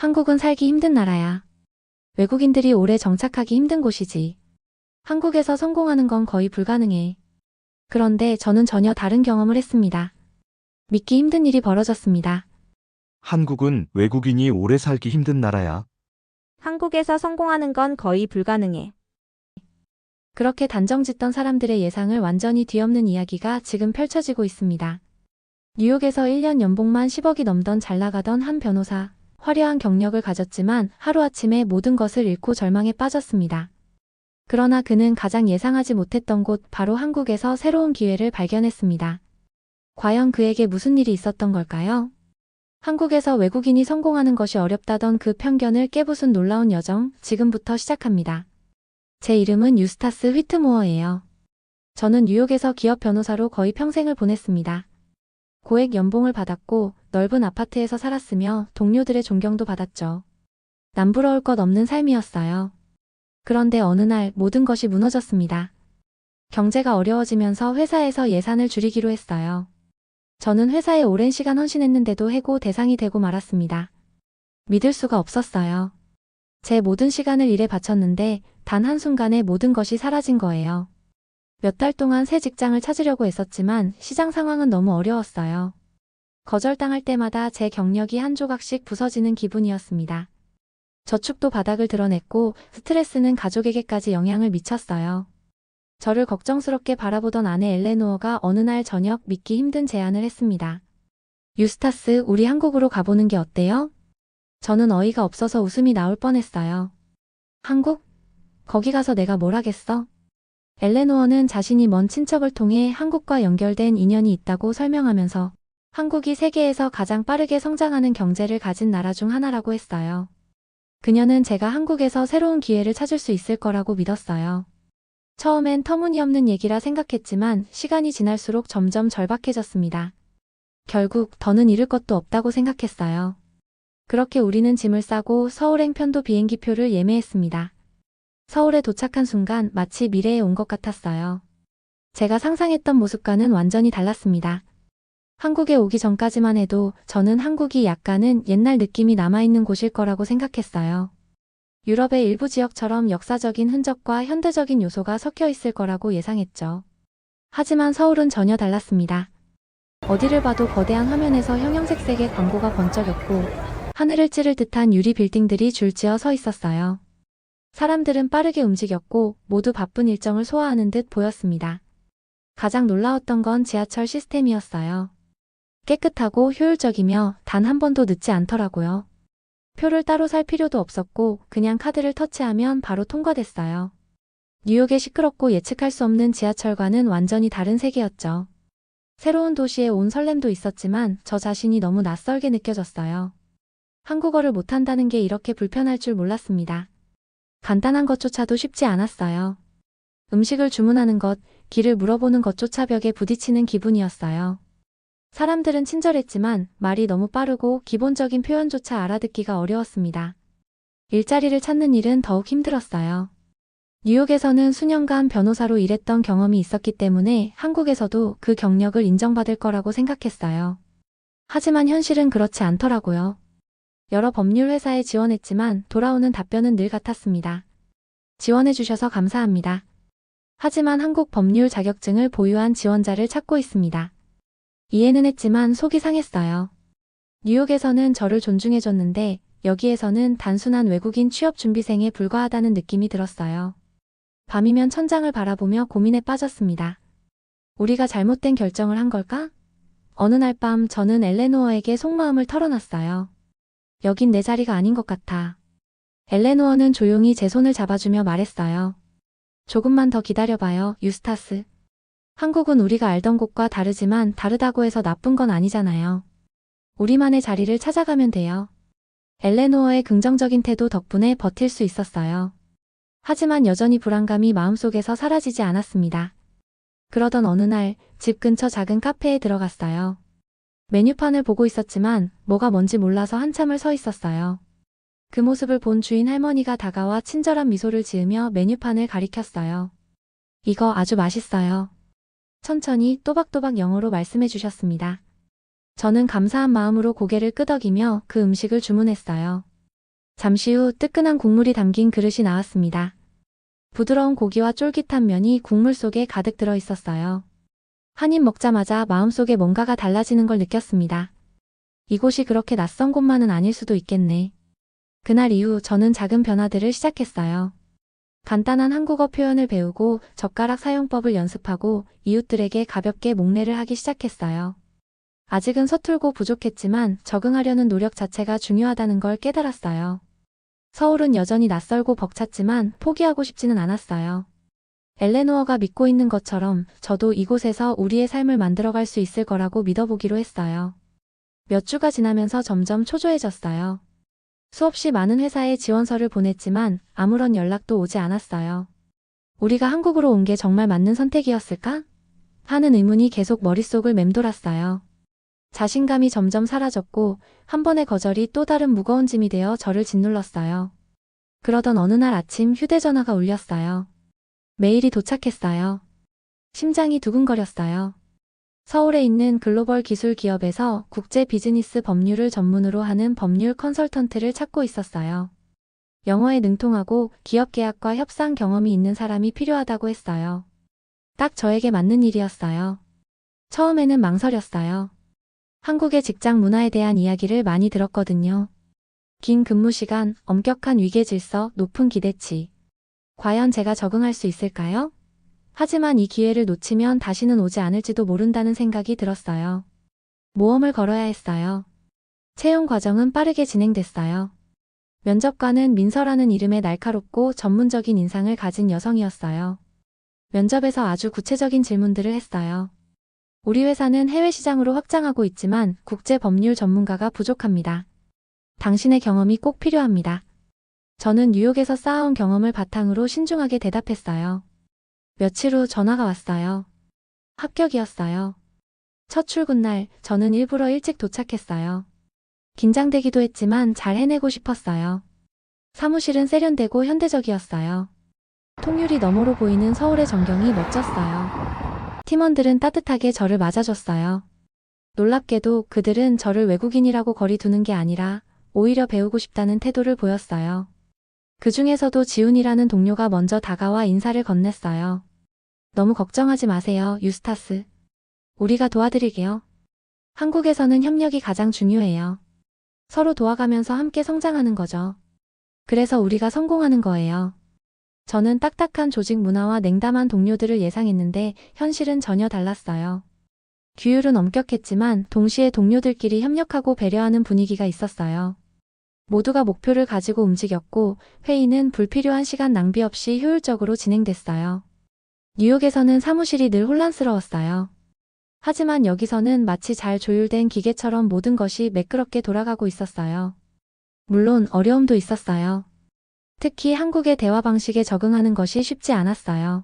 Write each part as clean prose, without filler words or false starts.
한국은 살기 힘든 나라야. 외국인들이 오래 정착하기 힘든 곳이지. 한국에서 성공하는 건 거의 불가능해. 그런데 저는 전혀 다른 경험을 했습니다. 믿기 힘든 일이 벌어졌습니다. 한국은 외국인이 오래 살기 힘든 나라야. 한국에서 성공하는 건 거의 불가능해. 그렇게 단정짓던 사람들의 예상을 완전히 뒤엎는 이야기가 지금 펼쳐지고 있습니다. 뉴욕에서 1년 연봉만 10억이 넘던 잘 나가던 한 변호사, 화려한 경력을 가졌지만 하루아침에 모든 것을 잃고 절망에 빠졌습니다. 그러나 그는 가장 예상하지 못했던 곳 바로 한국에서 새로운 기회를 발견했습니다. 과연 그에게 무슨 일이 있었던 걸까요? 한국에서 외국인이 성공하는 것이 어렵다던 그 편견을 깨부순 놀라운 여정, 지금부터 시작합니다. 제 이름은 유스타스 휘트모어예요. 저는 뉴욕에서 기업 변호사로 거의 평생을 보냈습니다. 고액 연봉을 받았고 넓은 아파트에서 살았으며 동료들의 존경도 받았죠. 남부러울 것 없는 삶이었어요. 그런데 어느 날 모든 것이 무너졌습니다. 경제가 어려워지면서 회사에서 예산을 줄이기로 했어요. 저는 회사에 오랜 시간 헌신했는데도 해고 대상이 되고 말았습니다. 믿을 수가 없었어요. 제 모든 시간을 일에 바쳤는데 단 한순간에 모든 것이 사라진 거예요. 몇 달 동안 새 직장을 찾으려고 했었지만 시장 상황은 너무 어려웠어요. 거절당할 때마다 제 경력이 한 조각씩 부서지는 기분이었습니다. 저축도 바닥을 드러냈고 스트레스는 가족에게까지 영향을 미쳤어요. 저를 걱정스럽게 바라보던 아내 엘레노어가 어느 날 저녁 믿기 힘든 제안을 했습니다. 유스타스, 우리 한국으로 가보는 게 어때요? 저는 어이가 없어서 웃음이 나올 뻔했어요. 한국? 거기 가서 내가 뭘 하겠어? 엘레노어는 자신이 먼 친척을 통해 한국과 연결된 인연이 있다고 설명하면서 한국이 세계에서 가장 빠르게 성장하는 경제를 가진 나라 중 하나라고 했어요. 그녀는 제가 한국에서 새로운 기회를 찾을 수 있을 거라고 믿었어요. 처음엔 터무니없는 얘기라 생각했지만 시간이 지날수록 점점 절박해졌습니다. 결국 더는 잃을 것도 없다고 생각했어요. 그렇게 우리는 짐을 싸고 서울행 편도 비행기표를 예매했습니다. 서울에 도착한 순간 마치 미래에 온 것 같았어요. 제가 상상했던 모습과는 완전히 달랐습니다. 한국에 오기 전까지만 해도 저는 한국이 약간은 옛날 느낌이 남아있는 곳일 거라고 생각했어요. 유럽의 일부 지역처럼 역사적인 흔적과 현대적인 요소가 섞여 있을 거라고 예상했죠. 하지만 서울은 전혀 달랐습니다. 어디를 봐도 거대한 화면에서 형형색색의 광고가 번쩍였고 하늘을 찌를 듯한 유리 빌딩들이 줄지어 서 있었어요. 사람들은 빠르게 움직였고 모두 바쁜 일정을 소화하는 듯 보였습니다. 가장 놀라웠던 건 지하철 시스템이었어요. 깨끗하고 효율적이며 단 한 번도 늦지 않더라고요. 표를 따로 살 필요도 없었고 그냥 카드를 터치하면 바로 통과됐어요. 뉴욕의 시끄럽고 예측할 수 없는 지하철과는 완전히 다른 세계였죠. 새로운 도시에 온 설렘도 있었지만 저 자신이 너무 낯설게 느껴졌어요. 한국어를 못한다는 게 이렇게 불편할 줄 몰랐습니다. 간단한 것조차도 쉽지 않았어요. 음식을 주문하는 것, 길을 물어보는 것조차 벽에 부딪히는 기분이었어요. 사람들은 친절했지만 말이 너무 빠르고 기본적인 표현조차 알아듣기가 어려웠습니다. 일자리를 찾는 일은 더욱 힘들었어요. 뉴욕에서는 수년간 변호사로 일했던 경험이 있었기 때문에 한국에서도 그 경력을 인정받을 거라고 생각했어요. 하지만 현실은 그렇지 않더라고요. 여러 법률 회사에 지원했지만 돌아오는 답변은 늘 같았습니다. 지원해주셔서 감사합니다. 하지만 한국 법률 자격증을 보유한 지원자를 찾고 있습니다. 이해는 했지만 속이 상했어요. 뉴욕에서는 저를 존중해줬는데 여기에서는 단순한 외국인 취업 준비생에 불과하다는 느낌이 들었어요. 밤이면 천장을 바라보며 고민에 빠졌습니다. 우리가 잘못된 결정을 한 걸까? 어느 날 밤 저는 엘레노어에게 속마음을 털어놨어요. 여긴 내 자리가 아닌 것 같아. 엘레노어는 조용히 제 손을 잡아주며 말했어요. 조금만 더 기다려봐요, 유스타스. 한국은 우리가 알던 곳과 다르지만 다르다고 해서 나쁜 건 아니잖아요. 우리만의 자리를 찾아가면 돼요. 엘레노어의 긍정적인 태도 덕분에 버틸 수 있었어요. 하지만 여전히 불안감이 마음속에서 사라지지 않았습니다. 그러던 어느 날 집 근처 작은 카페에 들어갔어요. 메뉴판을 보고 있었지만 뭐가 뭔지 몰라서 한참을 서 있었어요. 그 모습을 본 주인 할머니가 다가와 친절한 미소를 지으며 메뉴판을 가리켰어요. 이거 아주 맛있어요. 천천히 또박또박 영어로 말씀해 주셨습니다. 저는 감사한 마음으로 고개를 끄덕이며 그 음식을 주문했어요. 잠시 후 뜨끈한 국물이 담긴 그릇이 나왔습니다. 부드러운 고기와 쫄깃한 면이 국물 속에 가득 들어 있었어요. 한 입 먹자마자 마음속에 뭔가가 달라지는 걸 느꼈습니다. 이곳이 그렇게 낯선 곳만은 아닐 수도 있겠네. 그날 이후 저는 작은 변화들을 시작했어요. 간단한 한국어 표현을 배우고 젓가락 사용법을 연습하고 이웃들에게 가볍게 목례를 하기 시작했어요. 아직은 서툴고 부족했지만 적응하려는 노력 자체가 중요하다는 걸 깨달았어요. 서울은 여전히 낯설고 벅찼지만 포기하고 싶지는 않았어요. 엘레노어가 믿고 있는 것처럼 저도 이곳에서 우리의 삶을 만들어갈 수 있을 거라고 믿어보기로 했어요. 몇 주가 지나면서 점점 초조해졌어요. 수없이 많은 회사에 지원서를 보냈지만 아무런 연락도 오지 않았어요. 우리가 한국으로 온 게 정말 맞는 선택이었을까? 하는 의문이 계속 머릿속을 맴돌았어요. 자신감이 점점 사라졌고 한 번의 거절이 또 다른 무거운 짐이 되어 저를 짓눌렀어요. 그러던 어느 날 아침 휴대전화가 울렸어요. 메일이 도착했어요. 심장이 두근거렸어요. 서울에 있는 글로벌 기술 기업에서 국제 비즈니스 법률을 전문으로 하는 법률 컨설턴트를 찾고 있었어요. 영어에 능통하고 기업 계약과 협상 경험이 있는 사람이 필요하다고 했어요. 딱 저에게 맞는 일이었어요. 처음에는 망설였어요. 한국의 직장 문화에 대한 이야기를 많이 들었거든요. 긴 근무 시간, 엄격한 위계 질서, 높은 기대치. 과연 제가 적응할 수 있을까요? 하지만 이 기회를 놓치면 다시는 오지 않을지도 모른다는 생각이 들었어요. 모험을 걸어야 했어요. 채용 과정은 빠르게 진행됐어요. 면접관은 민서라는 이름의 날카롭고 전문적인 인상을 가진 여성이었어요. 면접에서 아주 구체적인 질문들을 했어요. 우리 회사는 해외 시장으로 확장하고 있지만 국제 법률 전문가가 부족합니다. 당신의 경험이 꼭 필요합니다. 저는 뉴욕에서 쌓아온 경험을 바탕으로 신중하게 대답했어요. 며칠 후 전화가 왔어요. 합격이었어요. 첫 출근 날 저는 일부러 일찍 도착했어요. 긴장되기도 했지만 잘 해내고 싶었어요. 사무실은 세련되고 현대적이었어요. 통유리 너머로 보이는 서울의 전경이 멋졌어요. 팀원들은 따뜻하게 저를 맞아줬어요. 놀랍게도 그들은 저를 외국인이라고 거리 두는 게 아니라 오히려 배우고 싶다는 태도를 보였어요. 그 중에서도 지훈이라는 동료가 먼저 다가와 인사를 건넸어요. 너무 걱정하지 마세요, 유스타스. 우리가 도와드릴게요. 한국에서는 협력이 가장 중요해요. 서로 도와가면서 함께 성장하는 거죠. 그래서 우리가 성공하는 거예요. 저는 딱딱한 조직 문화와 냉담한 동료들을 예상했는데 현실은 전혀 달랐어요. 규율은 엄격했지만 동시에 동료들끼리 협력하고 배려하는 분위기가 있었어요. 모두가 목표를 가지고 움직였고 회의는 불필요한 시간 낭비 없이 효율적으로 진행됐어요. 뉴욕에서는 사무실이 늘 혼란스러웠어요. 하지만 여기서는 마치 잘 조율된 기계처럼 모든 것이 매끄럽게 돌아가고 있었어요. 물론 어려움도 있었어요. 특히 한국의 대화 방식에 적응하는 것이 쉽지 않았어요.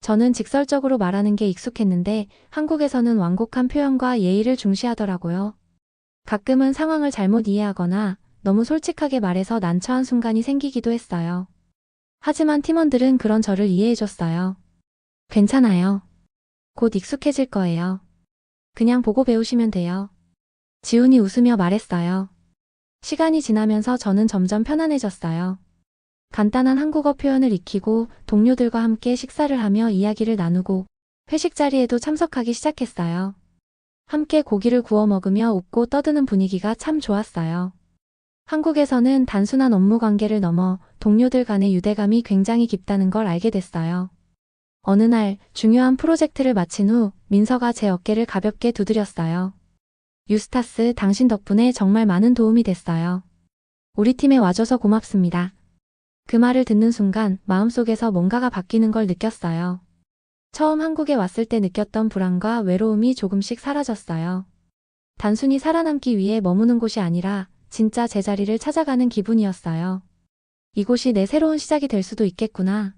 저는 직설적으로 말하는 게 익숙했는데 한국에서는 완곡한 표현과 예의를 중시하더라고요. 가끔은 상황을 잘못 이해하거나 너무 솔직하게 말해서 난처한 순간이 생기기도 했어요. 하지만 팀원들은 그런 저를 이해해줬어요. 괜찮아요. 곧 익숙해질 거예요. 그냥 보고 배우시면 돼요. 지훈이 웃으며 말했어요. 시간이 지나면서 저는 점점 편안해졌어요. 간단한 한국어 표현을 익히고 동료들과 함께 식사를 하며 이야기를 나누고 회식 자리에도 참석하기 시작했어요. 함께 고기를 구워 먹으며 웃고 떠드는 분위기가 참 좋았어요. 한국에서는 단순한 업무 관계를 넘어 동료들 간의 유대감이 굉장히 깊다는 걸 알게 됐어요. 어느 날 중요한 프로젝트를 마친 후 민서가 제 어깨를 가볍게 두드렸어요. 유스타스, 당신 덕분에 정말 많은 도움이 됐어요. 우리 팀에 와줘서 고맙습니다. 그 말을 듣는 순간 마음속에서 뭔가가 바뀌는 걸 느꼈어요. 처음 한국에 왔을 때 느꼈던 불안과 외로움이 조금씩 사라졌어요. 단순히 살아남기 위해 머무는 곳이 아니라 진짜 제자리를 찾아가는 기분이었어요. 이곳이 내 새로운 시작이 될 수도 있겠구나.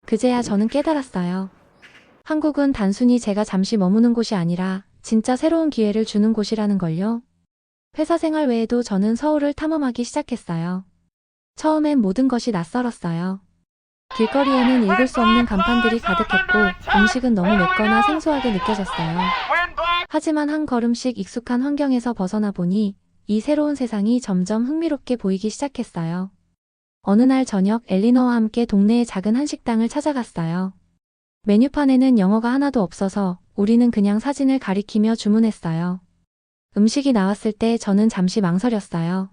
그제야 저는 깨달았어요. 한국은 단순히 제가 잠시 머무는 곳이 아니라 진짜 새로운 기회를 주는 곳이라는 걸요. 회사 생활 외에도 저는 서울을 탐험하기 시작했어요. 처음엔 모든 것이 낯설었어요. 길거리에는 읽을 수 없는 간판들이 가득했고 음식은 너무 맵거나 생소하게 느껴졌어요. 하지만 한 걸음씩 익숙한 환경에서 벗어나 보니 이 새로운 세상이 점점 흥미롭게 보이기 시작했어요. 어느 날 저녁 엘리너와 함께 동네의 작은 한식당을 찾아갔어요. 메뉴판에는 영어가 하나도 없어서 우리는 그냥 사진을 가리키며 주문했어요. 음식이 나왔을 때 저는 잠시 망설였어요.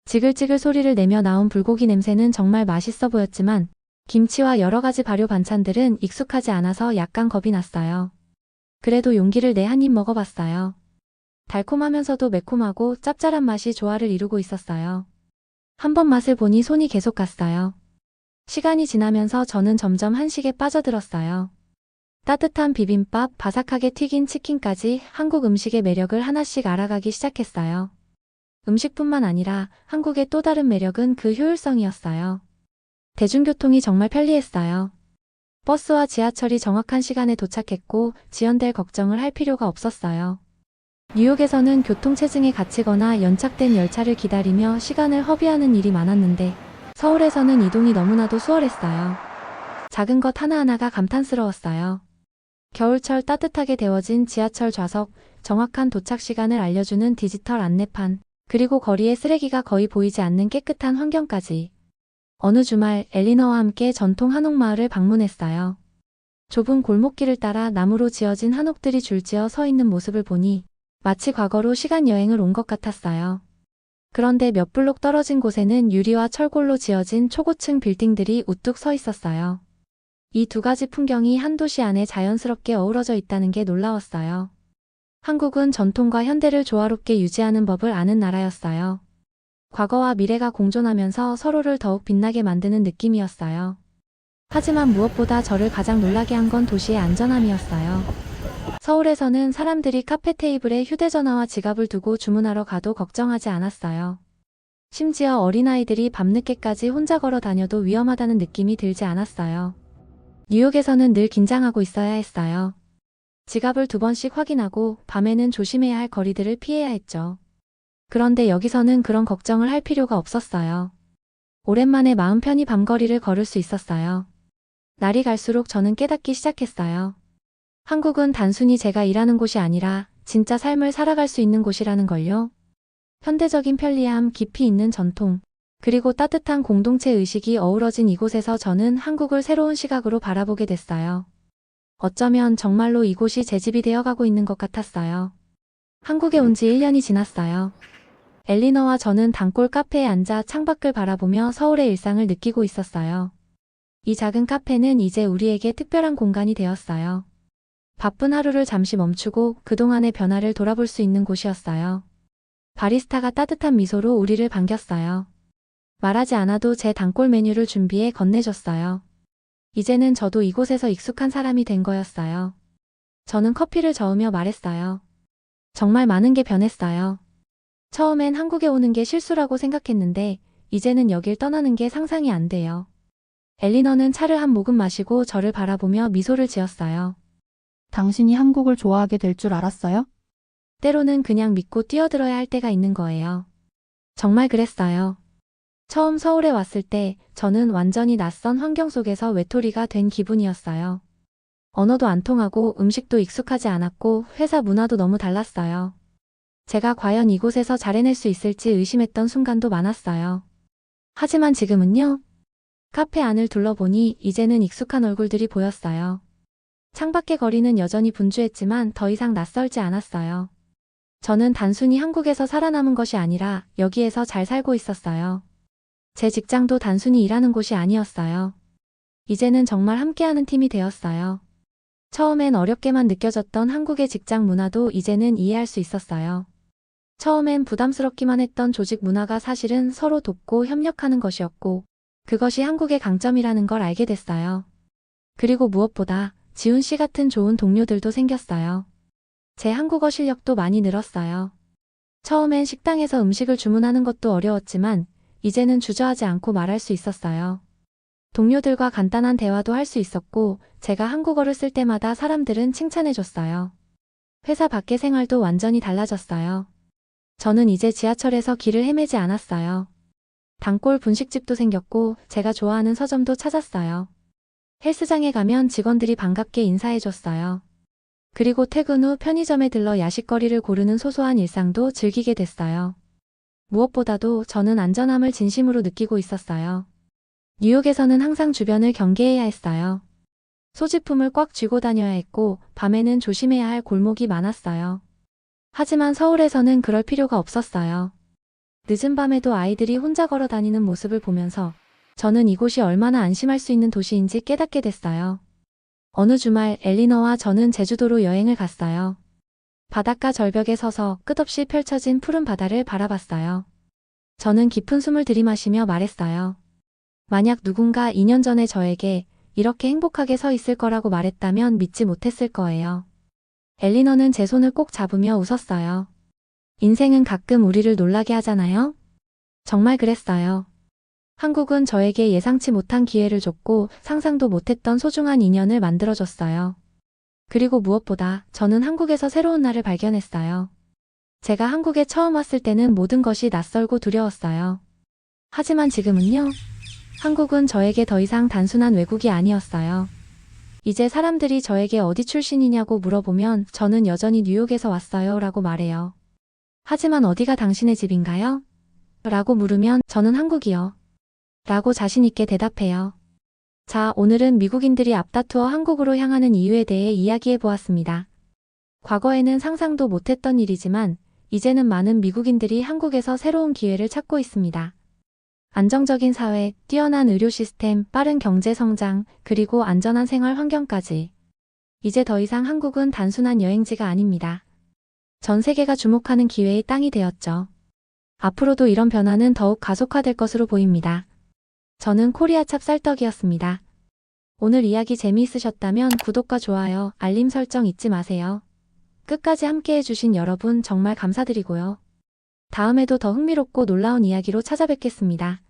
지글지글 소리를 내며 나온 불고기 냄새는 정말 맛있어 보였지만 김치와 여러 가지 발효 반찬들은 익숙하지 않아서 약간 겁이 났어요. 그래도 용기를 내 한 입 먹어봤어요. 달콤하면서도 매콤하고 짭짤한 맛이 조화를 이루고 있었어요. 한 번 맛을 보니 손이 계속 갔어요. 시간이 지나면서 저는 점점 한식에 빠져들었어요. 따뜻한 비빔밥, 바삭하게 튀긴 치킨까지 한국 음식의 매력을 하나씩 알아가기 시작했어요. 음식뿐만 아니라 한국의 또 다른 매력은 그 효율성이었어요. 대중교통이 정말 편리했어요. 버스와 지하철이 정확한 시간에 도착했고 지연될 걱정을 할 필요가 없었어요. 뉴욕에서는 교통체증에 갇히거나 연착된 열차를 기다리며 시간을 허비하는 일이 많았는데 서울에서는 이동이 너무나도 수월했어요. 작은 것 하나하나가 감탄스러웠어요. 겨울철 따뜻하게 데워진 지하철 좌석, 정확한 도착 시간을 알려주는 디지털 안내판, 그리고 거리에 쓰레기가 거의 보이지 않는 깨끗한 환경까지. 어느 주말 엘리너와 함께 전통 한옥마을을 방문했어요. 좁은 골목길을 따라 나무로 지어진 한옥들이 줄지어 서 있는 모습을 보니 마치 과거로 시간 여행을 온 것 같았어요. 그런데 몇 블록 떨어진 곳에는 유리와 철골로 지어진 초고층 빌딩들이 우뚝 서 있었어요. 이 두 가지 풍경이 한 도시 안에 자연스럽게 어우러져 있다는 게 놀라웠어요. 한국은 전통과 현대를 조화롭게 유지하는 법을 아는 나라였어요. 과거와 미래가 공존하면서 서로를 더욱 빛나게 만드는 느낌이었어요. 하지만 무엇보다 저를 가장 놀라게 한 건 도시의 안전함이었어요. 서울에서는 사람들이 카페 테이블에 휴대전화와 지갑을 두고 주문하러 가도 걱정하지 않았어요. 심지어 어린아이들이 밤늦게까지 혼자 걸어 다녀도 위험하다는 느낌이 들지 않았어요. 뉴욕에서는 늘 긴장하고 있어야 했어요. 지갑을 2번씩 확인하고 밤에는 조심해야 할 거리들을 피해야 했죠. 그런데 여기서는 그런 걱정을 할 필요가 없었어요. 오랜만에 마음 편히 밤거리를 걸을 수 있었어요. 날이 갈수록 저는 깨닫기 시작했어요. 한국은 단순히 제가 일하는 곳이 아니라 진짜 삶을 살아갈 수 있는 곳이라는 걸요. 현대적인 편리함, 깊이 있는 전통, 그리고 따뜻한 공동체 의식이 어우러진 이곳에서 저는 한국을 새로운 시각으로 바라보게 됐어요. 어쩌면 정말로 이곳이 제 집이 되어가고 있는 것 같았어요. 한국에 온 지 1년이 지났어요. 엘리너와 저는 단골 카페에 앉아 창밖을 바라보며 서울의 일상을 느끼고 있었어요. 이 작은 카페는 이제 우리에게 특별한 공간이 되었어요. 바쁜 하루를 잠시 멈추고 그동안의 변화를 돌아볼 수 있는 곳이었어요. 바리스타가 따뜻한 미소로 우리를 반겼어요. 말하지 않아도 제 단골 메뉴를 준비해 건네줬어요. 이제는 저도 이곳에서 익숙한 사람이 된 거였어요. 저는 커피를 저으며 말했어요. 정말 많은 게 변했어요. 처음엔 한국에 오는 게 실수라고 생각했는데 이제는 여길 떠나는 게 상상이 안 돼요. 엘리너는 차를 한 모금 마시고 저를 바라보며 미소를 지었어요. 당신이 한국을 좋아하게 될 줄 알았어요? 때로는 그냥 믿고 뛰어들어야 할 때가 있는 거예요. 정말 그랬어요. 처음 서울에 왔을 때 저는 완전히 낯선 환경 속에서 외톨이가 된 기분이었어요. 언어도 안 통하고 음식도 익숙하지 않았고 회사 문화도 너무 달랐어요. 제가 과연 이곳에서 잘 해낼 수 있을지 의심했던 순간도 많았어요. 하지만 지금은요? 카페 안을 둘러보니 이제는 익숙한 얼굴들이 보였어요. 창밖의 거리는 여전히 분주했지만 더 이상 낯설지 않았어요. 저는 단순히 한국에서 살아남은 것이 아니라 여기에서 잘 살고 있었어요. 제 직장도 단순히 일하는 곳이 아니었어요. 이제는 정말 함께하는 팀이 되었어요. 처음엔 어렵게만 느껴졌던 한국의 직장 문화도 이제는 이해할 수 있었어요. 처음엔 부담스럽기만 했던 조직 문화가 사실은 서로 돕고 협력하는 것이었고 그것이 한국의 강점이라는 걸 알게 됐어요. 그리고 무엇보다 지훈 씨 같은 좋은 동료들도 생겼어요. 제 한국어 실력도 많이 늘었어요. 처음엔 식당에서 음식을 주문하는 것도 어려웠지만 이제는 주저하지 않고 말할 수 있었어요. 동료들과 간단한 대화도 할 수 있었고 제가 한국어를 쓸 때마다 사람들은 칭찬해줬어요. 회사 밖의 생활도 완전히 달라졌어요. 저는 이제 지하철에서 길을 헤매지 않았어요. 단골 분식집도 생겼고 제가 좋아하는 서점도 찾았어요. 헬스장에 가면 직원들이 반갑게 인사해줬어요. 그리고 퇴근 후 편의점에 들러 야식거리를 고르는 소소한 일상도 즐기게 됐어요. 무엇보다도 저는 안전함을 진심으로 느끼고 있었어요. 뉴욕에서는 항상 주변을 경계해야 했어요. 소지품을 꽉 쥐고 다녀야 했고, 밤에는 조심해야 할 골목이 많았어요. 하지만 서울에서는 그럴 필요가 없었어요. 늦은 밤에도 아이들이 혼자 걸어 다니는 모습을 보면서 저는 이곳이 얼마나 안심할 수 있는 도시인지 깨닫게 됐어요. 어느 주말 엘리너와 저는 제주도로 여행을 갔어요. 바닷가 절벽에 서서 끝없이 펼쳐진 푸른 바다를 바라봤어요. 저는 깊은 숨을 들이마시며 말했어요. 만약 누군가 2년 전에 저에게 이렇게 행복하게 서 있을 거라고 말했다면 믿지 못했을 거예요. 엘리너는 제 손을 꼭 잡으며 웃었어요. 인생은 가끔 우리를 놀라게 하잖아요? 정말 그랬어요. 한국은 저에게 예상치 못한 기회를 줬고 상상도 못했던 소중한 인연을 만들어줬어요. 그리고 무엇보다 저는 한국에서 새로운 나를 발견했어요. 제가 한국에 처음 왔을 때는 모든 것이 낯설고 두려웠어요. 하지만 지금은요? 한국은 저에게 더 이상 단순한 외국이 아니었어요. 이제 사람들이 저에게 어디 출신이냐고 물어보면 저는 여전히 뉴욕에서 왔어요 라고 말해요. 하지만 어디가 당신의 집인가요? 라고 물으면 저는 한국이요. 라고 자신있게 대답해요. 자, 오늘은 미국인들이 앞다투어 한국으로 향하는 이유에 대해 이야기해 보았습니다. 과거에는 상상도 못했던 일이지만 이제는 많은 미국인들이 한국에서 새로운 기회를 찾고 있습니다. 안정적인 사회, 뛰어난 의료 시스템, 빠른 경제 성장, 그리고 안전한 생활 환경까지. 이제 더 이상 한국은 단순한 여행지가 아닙니다. 전 세계가 주목하는 기회의 땅이 되었죠. 앞으로도 이런 변화는 더욱 가속화될 것으로 보입니다. 저는 코리아 찹쌀떡이었습니다. 오늘 이야기 재미있으셨다면 구독과 좋아요, 알림 설정 잊지 마세요. 끝까지 함께 해주신 여러분 정말 감사드리고요. 다음에도 더 흥미롭고 놀라운 이야기로 찾아뵙겠습니다.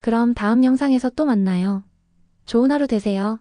그럼 다음 영상에서 또 만나요. 좋은 하루 되세요.